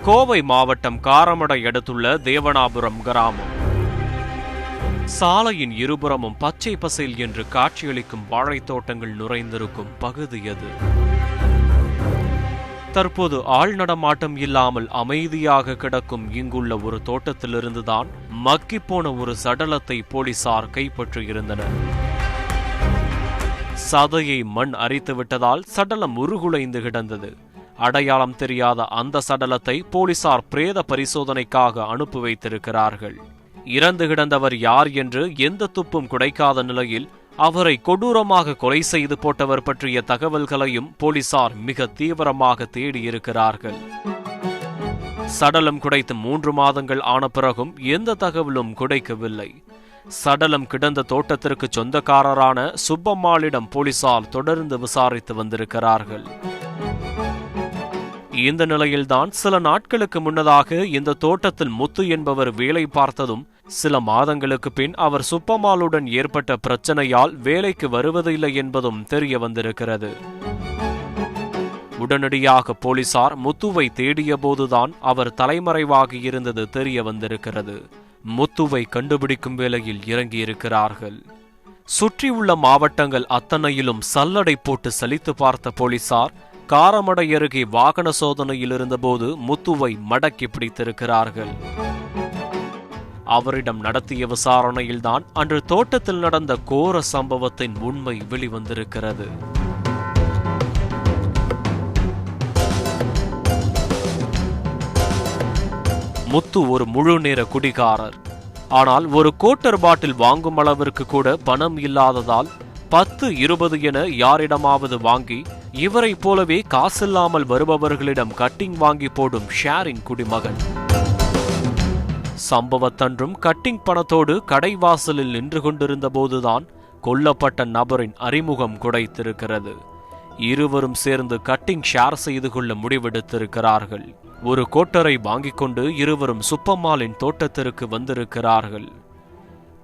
கோவை மாவட்டம் காரமடை அடுத்துள்ள தேவனாபுரம் கிராமம். சாலையின் இருபுறமும் பச்சை பசேல் என்று காட்சியளிக்கும் வாழைத்தோட்டங்கள் நிறைந்திருக்கும் பகுதி அது. தற்போது ஆள் நடமாட்டம் இல்லாமல் அமைதியாக கிடக்கும் இங்குள்ள ஒரு தோட்டத்திலிருந்துதான் மக்கிப்போன ஒரு சடலத்தை போலீசார் கைப்பற்றியிருந்தனர். சதையை மண் அரித்து விட்டதால் சடலம் உருகுலைந்து கிடந்தது. அடையாளம் தெரியாத அந்த சடலத்தை போலீசார் பிரேத பரிசோதனைக்காக அனுப்பி வைத்திருக்கிறார்கள். இறந்து கிடந்தவர் யார் என்று எந்த துப்பும் குடைக்காத நிலையில் அவரை கொடூரமாக கொலை செய்து போட்டவர் பற்றிய தகவல்களையும் போலீசார் மிக தீவிரமாக தேடியிருக்கிறார்கள். சடலம் குடைத்து 3 மாதங்கள் ஆன பிறகும் எந்த தகவலும் குடைக்கவில்லை. சடலம் கிடந்த தோட்டத்திற்கு சொந்தக்காரரான சுப்பம்மாளிடம் போலீசார் தொடர்ந்து விசாரித்து வந்திருக்கிறார்கள். இந்த நிலையில்தான் சில நாட்களுக்கு முன்னதாக இந்த தோட்டத்தில் முத்து என்பவர் வேலை பார்த்ததும் சில மாதங்களுக்கு பின் அவர் சுப்பம்மாளுடன் ஏற்பட்ட பிரச்சனையால் வேலைக்கு வருவதில்லை என்பதும் தெரிய வந்திருக்கிறது. உடனடியாக போலீசார் முத்துவை தேடிய போதுதான் அவர் தலைமறைவாகி இருந்தது தெரிய வந்திருக்கிறது. முத்துவை கண்டுபிடிக்கும் வேளையில் இறங்கியிருக்கிறார்கள். சுற்றியுள்ள மாவட்டங்கள் அத்தனையிலும் சல்லடை போட்டு சலித்து பார்த்த போலீசார் காரமடை அருகே வாகன சோதனையில் இருந்தபோது முத்துவை மடக்கி பிடித்திருக்கிறார்கள். அவரிடம் நடத்திய விசாரணையில்தான் அன்று தோட்டத்தில் நடந்த கோர சம்பவத்தின் உண்மை வெளிவந்திருக்கிறது. முத்து ஒரு முழு நேர குடிகாரர். ஆனால் ஒரு கோட்டர் பாட்டில் வாங்கும் அளவிற்கு கூட பணம் இல்லாததால் 10-20 என யாரிடமாவது வாங்கி இவரை போலவே காசில்லாமல் வருபவர்களிடம் கட்டிங் வாங்கி போடும் ஷேரிங் குடிமகன். சம்பவத்தன்றும் கட்டிங் பணத்தோடு கடைவாசலில் நின்று கொண்டிருந்த போதுதான் கொல்லப்பட்ட நபரின் அறிமுகம் குடைத்திருக்கிறது. இருவரும் சேர்ந்து கட்டிங் ஷேர் செய்து கொள்ள முடிவெடுத்திருக்கிறார்கள். ஒரு கோட்டரை வாங்கிக் கொண்டு இருவரும் சுப்பம்மாளின் தோட்டத்திற்கு வந்திருக்கிறார்கள்.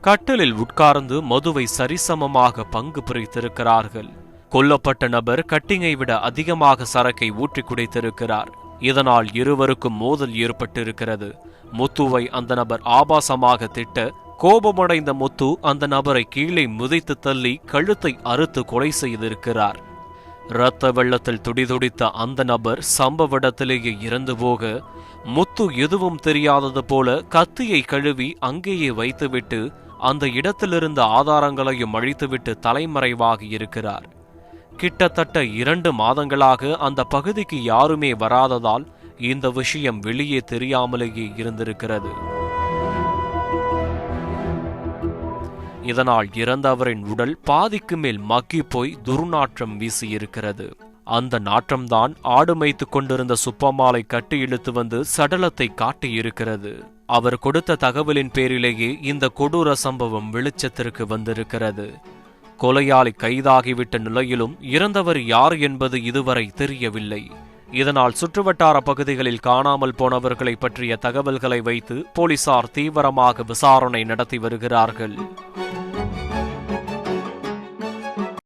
கட்டிலில் உட்கார்ந்து மதுவை சரிசமமாக பங்கு பிரித்திருக்கிறார்கள். கொல்லப்பட்ட நபர் கட்டிங்கை விட அதிகமாக சரக்கை ஊற்றி குடித்திருக்கிறார். இதனால் இருவருக்கும் மோதல் ஏற்பட்டிருக்கிறது. முத்துவை அந்த நபர் ஆபாசமாக திட்ட கோபமடைந்த முத்து அந்த நபரை கீழே மிதித்து தள்ளி கழுத்தை அறுத்து கொலை செய்திருக்கிறார். இரத்த வெள்ளத்தில் துடிதுடித்த அந்த நபர் சம்பவ இடத்திலேயே இறந்து போக முத்து எதுவும் தெரியாதது போல கத்தியை கழுவி அங்கேயே வைத்துவிட்டு அந்த இடத்திலிருந்த ஆதாரங்களையும் அழித்துவிட்டு தலைமறைவாகி இருக்கிறார். கிட்டத்தட்ட 2 மாதங்களாக அந்த பகுதிக்கு யாருமே வராததால் இந்த விஷயம் வெளியே தெரியாமலேயே இருந்திருக்கிறது. இதனால் இறந்தவரின் உடல் பாதிக்கு மேல் மக்கி போய் துர்நாற்றம் வீசியிருக்கிறது. அந்த நாற்றம்தான் ஆடு மேய்த்து கொண்டிருந்த சுப்பம்மாளை கட்டி இழுத்து வந்து சடலத்தை காட்டியிருக்கிறது. அவர் கொடுத்த தகவலின் பேரிலேயே இந்த கொடூர சம்பவம் வெளிச்சத்திற்கு வந்திருக்கிறது. கொலையாளி கைதாகிவிட்ட நிலையிலும் இறந்தவர் யார் என்பது இதுவரை தெரியவில்லை. இதனால் சுற்றுவட்டார பகுதிகளில் காணாமல் போனவர்களை பற்றிய தகவல்களை வைத்து போலீசார் தீவிரமாக விசாரணை நடத்தி வருகிறார்கள்.